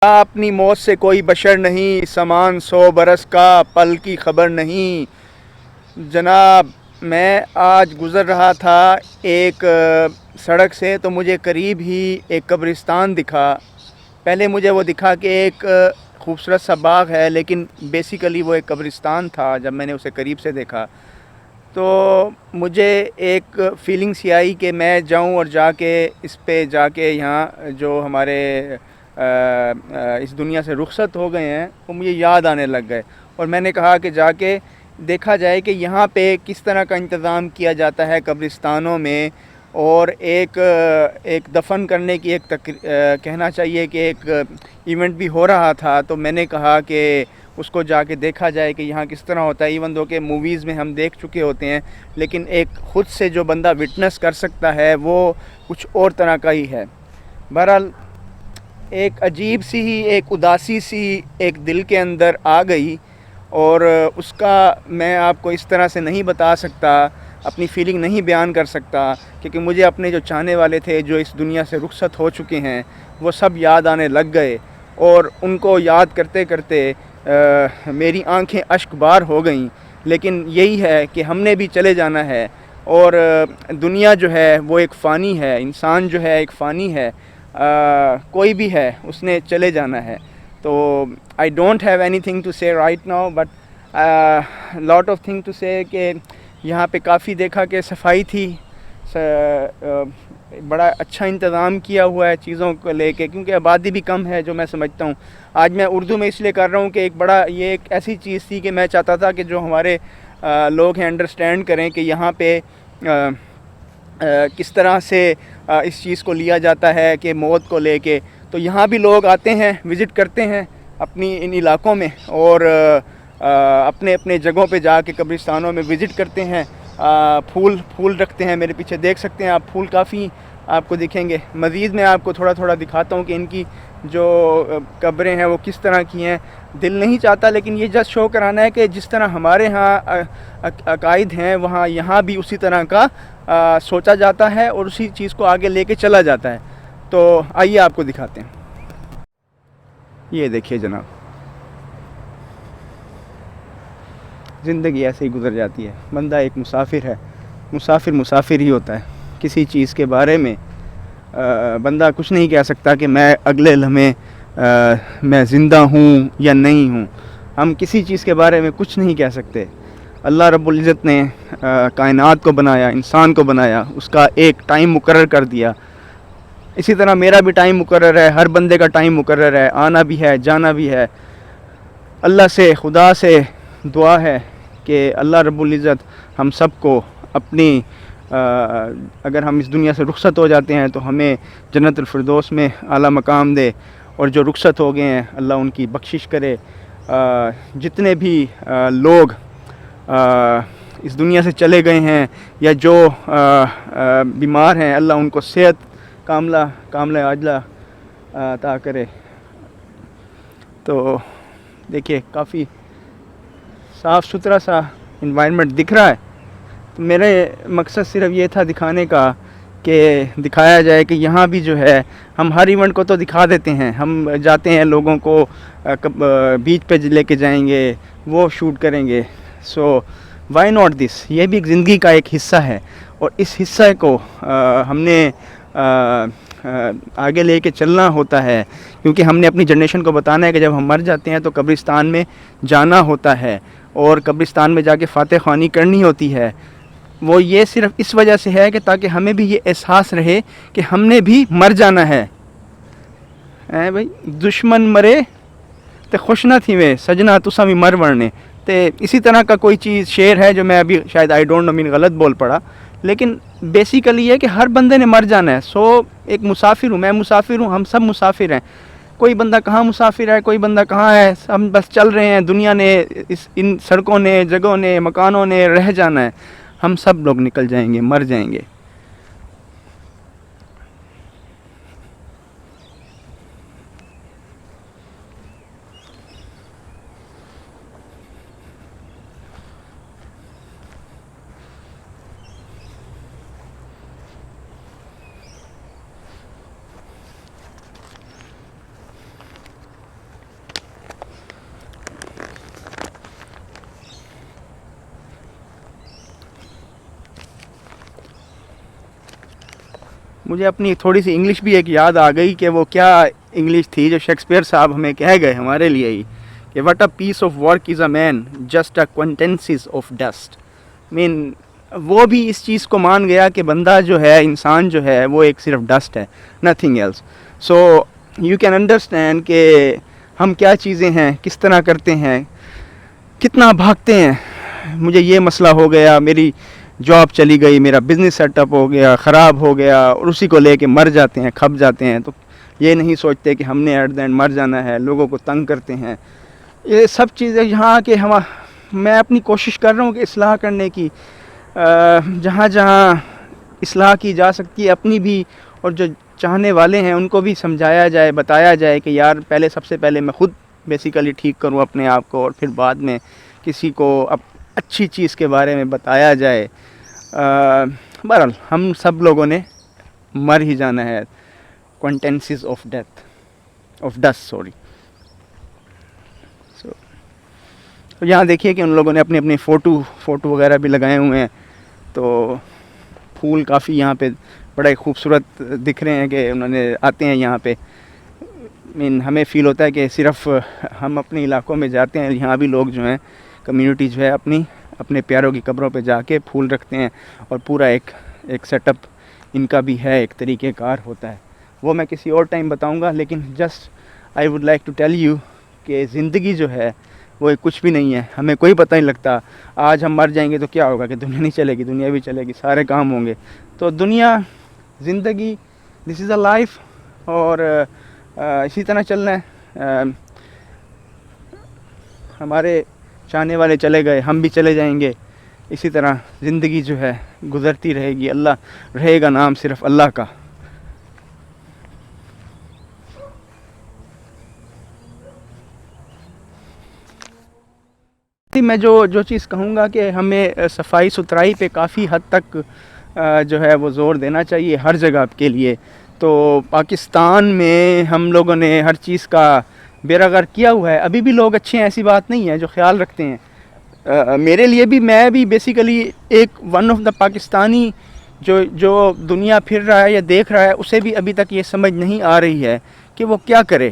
اپنی موت سے کوئی بشر نہیں، سامان 100 برس کا پل کی خبر نہیں۔ جناب، میں آج گزر رہا تھا ایک سڑک سے تو مجھے قریب ہی ایک قبرستان دکھا۔ پہلے مجھے وہ دکھا کہ ایک خوبصورت سا باغ ہے، لیکن بیسیکلی وہ ایک قبرستان تھا۔ جب میں نے اسے قریب سے دیکھا تو مجھے ایک فیلنگ سی آئی کہ میں جاؤں اور جا کے اس پہ جا کے یہاں جو ہمارے اس دنیا سے رخصت ہو گئے ہیں وہ مجھے یاد آنے لگ گئے، اور میں نے کہا کہ جا کے دیکھا جائے کہ یہاں پہ کس طرح کا انتظام کیا جاتا ہے قبرستانوں میں، اور ایک دفن کرنے کی کہنا چاہیے کہ ایک ایونٹ بھی ہو رہا تھا۔ تو میں نے کہا کہ اس کو جا کے دیکھا جائے کہ یہاں کس طرح ہوتا ہے، ایون دو کہ موویز میں ہم دیکھ چکے ہوتے ہیں، لیکن ایک خود سے جو بندہ وٹنس کر سکتا ہے وہ کچھ اور طرح کا ہی ہے۔ بہرحال ایک عجیب سی ہی ایک اداسی سی ایک دل کے اندر آ گئی، اور اس کا میں آپ کو اس طرح سے نہیں بتا سکتا، اپنی فیلنگ نہیں بیان کر سکتا، کیونکہ مجھے اپنے جو چاہنے والے تھے جو اس دنیا سے رخصت ہو چکے ہیں وہ سب یاد آنے لگ گئے، اور ان کو یاد کرتے کرتے میری آنکھیں اشک بار ہو گئیں۔ لیکن یہی ہے کہ ہم نے بھی چلے جانا ہے، اور دنیا جو ہے وہ ایک فانی ہے، انسان جو ہے ایک فانی ہے، کوئی بھی ہے اس نے چلے جانا ہے۔ تو I don't have anything to say right now, but lot of thing to say کہ یہاں پہ کافی دیکھا کہ صفائی تھی، بڑا اچھا انتظام کیا ہوا ہے چیزوں کو لے کے، کیونکہ آبادی بھی کم ہے جو میں سمجھتا ہوں۔ آج میں اردو میں اس لیے کر رہا ہوں کہ یہ ایک ایسی چیز تھی کہ میں چاہتا تھا کہ جو ہمارے لوگ ہیں انڈرسٹینڈ کریں کہ یہاں پہ کس طرح سے اس چیز کو لیا جاتا ہے کہ موت کو لے کے۔ تو یہاں بھی لوگ آتے ہیں، وزٹ کرتے ہیں اپنی ان علاقوں میں، اور اپنے اپنے جگہوں پہ جا کے قبرستانوں میں وزٹ کرتے ہیں، پھول رکھتے ہیں۔ میرے پیچھے دیکھ سکتے ہیں آپ، پھول کافی آپ کو دکھیں گے۔ مزید میں آپ کو تھوڑا تھوڑا دکھاتا ہوں کہ ان کی جو قبریں ہیں وہ کس طرح کی ہیں۔ دل نہیں چاہتا، لیکن یہ جسٹ شو کرانا ہے کہ جس طرح ہمارے ہاں عقائد ہیں وہاں یہاں بھی اسی طرح کا سوچا جاتا ہے، اور اسی چیز کو آگے لے کے چلا جاتا ہے۔ تو آئیے آپ کو دکھاتے ہیں۔ یہ دیکھیے جناب، زندگی ایسے ہی گزر جاتی ہے، بندہ ایک مسافر ہے، مسافر ہی ہوتا ہے۔ کسی چیز کے بارے میں بندہ کچھ نہیں کہہ سکتا کہ میں اگلے لمحے میں زندہ ہوں یا نہیں ہوں، ہم کسی چیز کے بارے میں کچھ نہیں کہہ سکتے۔ اللہ رب العزت نے کائنات کو بنایا، انسان کو بنایا، اس کا ایک ٹائم مقرر کر دیا۔ اسی طرح میرا بھی ٹائم مقرر ہے، ہر بندے کا ٹائم مقرر ہے، آنا بھی ہے، جانا بھی ہے۔ اللہ سے، خدا سے دعا ہے کہ اللہ رب العزت ہم سب کو اپنی اگر ہم اس دنیا سے رخصت ہو جاتے ہیں تو ہمیں جنت الفردوس میں اعلیٰ مقام دے، اور جو رخصت ہو گئے ہیں اللہ ان کی بخشش کرے۔ جتنے بھی لوگ اس دنیا سے چلے گئے ہیں یا جو بیمار ہیں، اللہ ان کو صحت کاملہ عاجلہ عطا کرے۔ تو دیکھیے کافی صاف ستھرا سا انوائرمنٹ دکھ رہا ہے۔ تو میرے مقصد صرف یہ تھا دکھانے کا کہ دکھایا جائے کہ یہاں بھی جو ہے ہم ہر ایونٹ کو تو دکھا دیتے ہیں، ہم جاتے ہیں لوگوں کو بیچ پہ لے کے جائیں گے، وہ شوٹ کریں گے۔ سو وائی ناٹ دس، یہ بھی ایک زندگی کا ایک حصہ ہے، اور اس حصے کو ہم نے آگے لے کے چلنا ہوتا ہے، کیونکہ ہم نے اپنی جنریشن کو بتانا ہے کہ جب ہم مر جاتے ہیں تو قبرستان میں جانا ہوتا ہے، اور قبرستان میں جا کے فاتح خوانی کرنی ہوتی ہے۔ وہ یہ صرف اس وجہ سے ہے کہ تاکہ ہمیں بھی یہ احساس رہے کہ ہم نے بھی مر جانا ہے۔ بھائی دشمن مرے تے خوش نہ تھی وے سجنا تساں بھی مر ورنے، تے اسی طرح کا کوئی چیز شعر ہے جو میں ابھی شاید آئی ڈونٹ نو مین غلط بول پڑا، لیکن بیسیکلی یہ کہ ہر بندے نے مر جانا ہے۔ سو ایک مسافر ہوں، میں مسافر ہوں، ہم سب مسافر ہیں۔ کوئی بندہ کہاں مسافر ہے، کوئی بندہ کہاں ہے، ہم بس چل رہے ہیں۔ دنیا نے ان سڑکوں نے، جگہوں نے، مکانوں نے رہ جانا ہے، ہم سب لوگ نکل جائیں گے، مر جائیں گے۔ مجھے اپنی تھوڑی سی انگلش بھی ایک یاد آ گئی کہ وہ کیا انگلش تھی جو شیکسپیئر صاحب ہمیں کہہ گئے ہمارے لیے ہی کہ what a piece of work is a man just a quintessence of dust. Man وہ بھی اس چیز کو مان گیا کہ بندہ جو ہے, انسان جو ہے, وہ ایک صرف ڈسٹ ہے, nothing else. So you can understand کہ ہم کیا چیزیں ہیں, کس طرح کرتے ہیں, کتنا بھاگتے ہیں. مجھے یہ مسئلہ ہو گیا, میری جاب چلی گئی, میرا بزنس سیٹ اپ ہو گیا, خراب ہو گیا, اور اسی کو لے کے مر جاتے ہیں, کھپ جاتے ہیں. تو یہ نہیں سوچتے کہ ہم نے ایٹ دا اینڈ مر جانا ہے, لوگوں کو تنگ کرتے ہیں. یہ سب چیزیں یہاں کہ میں اپنی کوشش کر رہا ہوں کہ اصلاح کرنے کی, جہاں جہاں اصلاح کی جا سکتی ہے اپنی بھی, اور جو چاہنے والے ہیں ان کو بھی سمجھایا جائے, بتایا جائے کہ یار سب سے پہلے میں خود بیسیکلی ٹھیک کروں اپنے آپ کو, اور پھر بعد میں کسی کو اچھی چیز کے بارے میں بتایا جائے. بہرحال ہم سب لوگوں نے مر ہی جانا ہے, کوئنٹینسز آف ڈسٹ. یہاں دیکھیے کہ ان لوگوں نے اپنے اپنے فوٹو وغیرہ بھی لگائے ہوئے ہیں. تو پھول کافی یہاں پہ بڑے خوبصورت دکھ رہے ہیں کہ انہوں نے آتے ہیں یہاں پہ. ہمیں فیل ہوتا ہے کہ صرف ہم اپنے علاقوں میں جاتے ہیں, یہاں بھی لوگ جو ہیں, کمیونٹی جو ہے اپنے پیاروں کی قبروں پہ جا کے پھول رکھتے ہیں, اور پورا ایک سیٹ اپ ان کا بھی ہے, ایک طریقہ کار ہوتا ہے. وہ میں کسی اور ٹائم بتاؤں گا, لیکن just I would like to tell you کہ زندگی جو ہے وہ کچھ بھی نہیں ہے, ہمیں کوئی پتہ نہیں لگتا. آج ہم مر جائیں گے تو کیا ہوگا کہ دنیا نہیں چلے گی, دنیا بھی چلے گی, سارے کام ہوں گے. تو دنیا, زندگی, دس از اے لائف, اور اسی طرح چلنا ہے. ہمارے چاہنے والے چلے گئے, ہم بھی چلے جائیں گے. اسی طرح زندگی جو ہے گزرتی رہے گی, اللہ رہے گا نام صرف اللہ کا. میں جو چیز کہوں گا کہ ہمیں صفائی ستھرائی پہ کافی حد تک جو ہے وہ زور دینا چاہیے ہر جگہ کے لیے. تو پاکستان میں ہم لوگوں نے ہر چیز کا بیڑا غرق کیا ہوا ہے. ابھی بھی لوگ اچھے ہیں, ایسی بات نہیں ہے, جو خیال رکھتے ہیں. میرے لیے بھی, میں بھی بیسیکلی ایک ون آف دا پاکستانی جو دنیا پھر رہا ہے یا دیکھ رہا ہے, اسے بھی ابھی تک یہ سمجھ نہیں آ رہی ہے کہ وہ کیا کرے.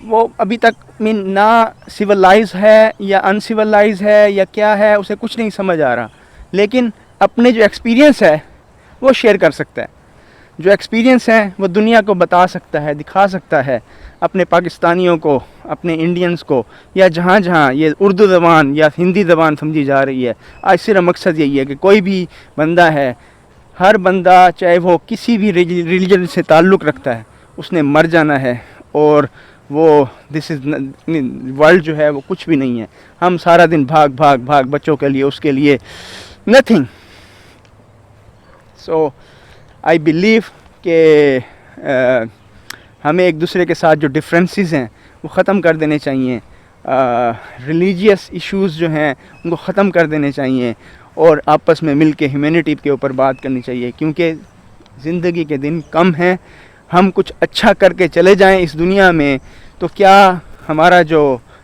وہ ابھی تک نہ سویلائز ہے یا ان سویلائز ہے یا کیا ہے, اسے کچھ نہیں سمجھ آ رہا. لیکن اپنے جو ایکسپیرینس ہے وہ شیئر کر سکتا ہے. جو ایکسپیرینس ہے وہ دنیا کو بتا سکتا ہے, دکھا سکتا ہے, اپنے پاکستانیوں کو, اپنے انڈینز کو, یا جہاں جہاں یہ اردو زبان یا ہندی زبان سمجھی جا رہی ہے. آج صرف مقصد یہی ہے کہ کوئی بھی بندہ ہے, ہر بندہ چاہے وہ کسی بھی ریلیجن سے تعلق رکھتا ہے, اس نے مر جانا ہے. اور وہ دس از ورلڈ جو ہے وہ کچھ بھی نہیں ہے. ہم سارا دن بھاگ بچوں کے لیے, اس کے لیے نتھنگ. سو آئی بلیو کہ ہمیں ایک دوسرے کے ساتھ جو ڈفرینسز ہیں وہ ختم کر دینے چاہیے. ریلیجیس ایشوز جو ہیں ان کو ختم کر دینے چاہیے, اور آپس میں مل کے ہیومینٹی کے اوپر بات کرنی چاہیے. کیونکہ زندگی کے دن کم ہیں. ہم کچھ اچھا کر کے چلے جائیں اس دنیا میں تو کیا ہمارا جو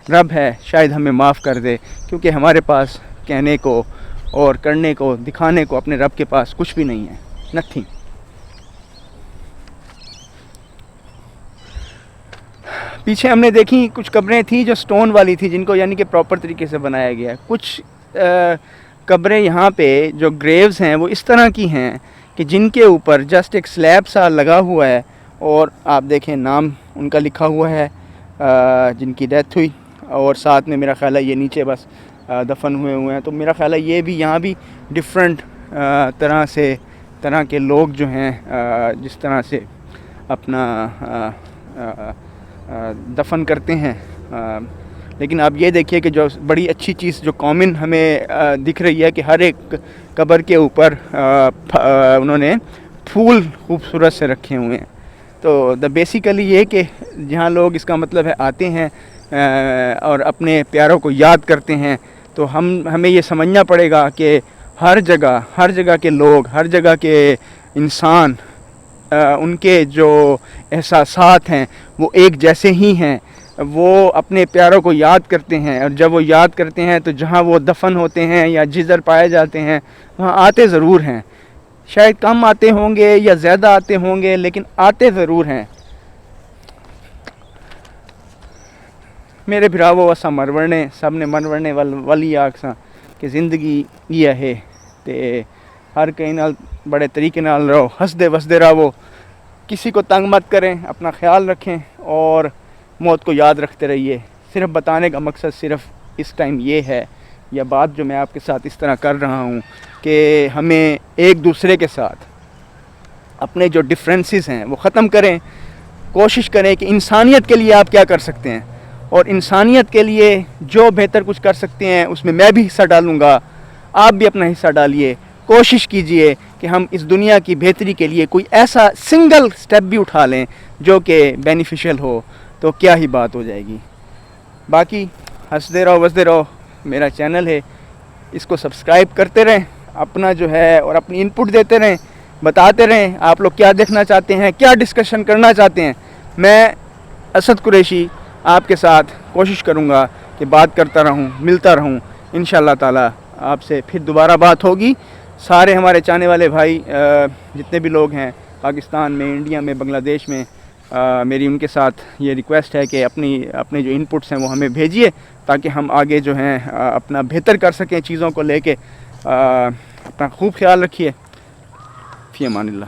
رب ہے شاید ہمیں معاف کر دے, کیونکہ ہمارے پاس کہنے کو اور کرنے کو, دکھانے کو اپنے رب کے پاس کچھ بھی نہیں ہے, نتھنگ. پیچھے ہم نے دیکھی کچھ قبریں تھیں جو سٹون والی تھی, جن کو یعنی کہ پراپر طریقے سے بنایا گیا ہے. کچھ قبریں یہاں پہ جو گریوز ہیں وہ اس طرح کی ہیں کہ جن کے اوپر جسٹ ایک سلیب سا لگا ہوا ہے, اور آپ دیکھیں نام ان کا لکھا ہوا ہے جن کی ڈیتھ ہوئی, اور ساتھ میں میرا خیال ہے یہ نیچے بس دفن ہوئے ہیں. تو میرا خیال ہے یہ بھی یہاں بھی ڈفرینٹ طرح کے لوگ جو ہیں جس طرح سے اپنا دفن کرتے ہیں. لیکن آپ یہ دیکھیے کہ جو بڑی اچھی چیز جو کامن ہمیں دکھ رہی ہے کہ ہر ایک قبر کے اوپر انہوں نے پھول خوبصورت سے رکھے ہوئے ہیں. تو بیسیکلی یہ کہ جہاں لوگ, اس کا مطلب ہے آتے ہیں اور اپنے پیاروں کو یاد کرتے ہیں, تو ہمیں یہ سمجھنا پڑے گا کہ ہر جگہ کے لوگ, ہر جگہ کے انسان, ان کے جو احساسات ہیں وہ ایک جیسے ہی ہیں. وہ اپنے پیاروں کو یاد کرتے ہیں, اور جب وہ یاد کرتے ہیں تو جہاں وہ دفن ہوتے ہیں یا جدھر پائے جاتے ہیں وہاں آتے ضرور ہیں. شاید کم آتے ہوں گے یا زیادہ آتے ہوں گے، لیکن آتے ضرور ہیں. میرے بھراوو اسا مرورنے سب نے مرورنے والی آکساں کہ زندگی یہ ہے تے ہر کہیں نال بڑے طریقے نال رہو، ہسدے وسدے رہو، کسی کو تنگ مت کریں، اپنا خیال رکھیں اور موت کو یاد رکھتے رہیے. صرف بتانے کا مقصد صرف اس ٹائم یہ ہے، یا بات جو میں آپ کے ساتھ اس طرح کر رہا ہوں کہ ہمیں ایک دوسرے کے ساتھ اپنے جو ڈفرینسز ہیں وہ ختم کریں. کوشش کریں کہ انسانیت کے لیے آپ کیا کر سکتے ہیں، اور انسانیت کے لیے جو بہتر کچھ کر سکتے ہیں اس میں بھی حصہ ڈالوں گا، آپ بھی اپنا حصہ ڈالیے. کوشش کیجئے کہ ہم اس دنیا کی بہتری کے لیے کوئی ایسا سنگل سٹیپ بھی اٹھا لیں جو کہ بینیفیشل ہو، تو کیا ہی بات ہو جائے گی. باقی ہنستے رہو وسدے رہو، میرا چینل ہے، اس کو سبسکرائب کرتے رہیں، اپنا جو ہے اور اپنی انپٹ دیتے رہیں، بتاتے رہیں آپ لوگ کیا دیکھنا چاہتے ہیں، کیا ڈسکشن کرنا چاہتے ہیں. میں اسد قریشی آپ کے ساتھ کوشش کروں گا کہ بات کرتا رہوں، ملتا رہوں. انشاءاللہ تعالی آپ سے پھر دوبارہ بات ہوگی. سارے ہمارے چاہنے والے بھائی جتنے بھی لوگ ہیں پاکستان میں، انڈیا میں، بنگلہ دیش میں، میری ان کے ساتھ یہ ریکویسٹ ہے کہ اپنے جو انپٹس ہیں وہ ہمیں بھیجیے تاکہ ہم آگے جو ہیں اپنا بہتر کر سکیں چیزوں کو لے کے. اپنا خوب خیال رکھیے. فی امان اللہ.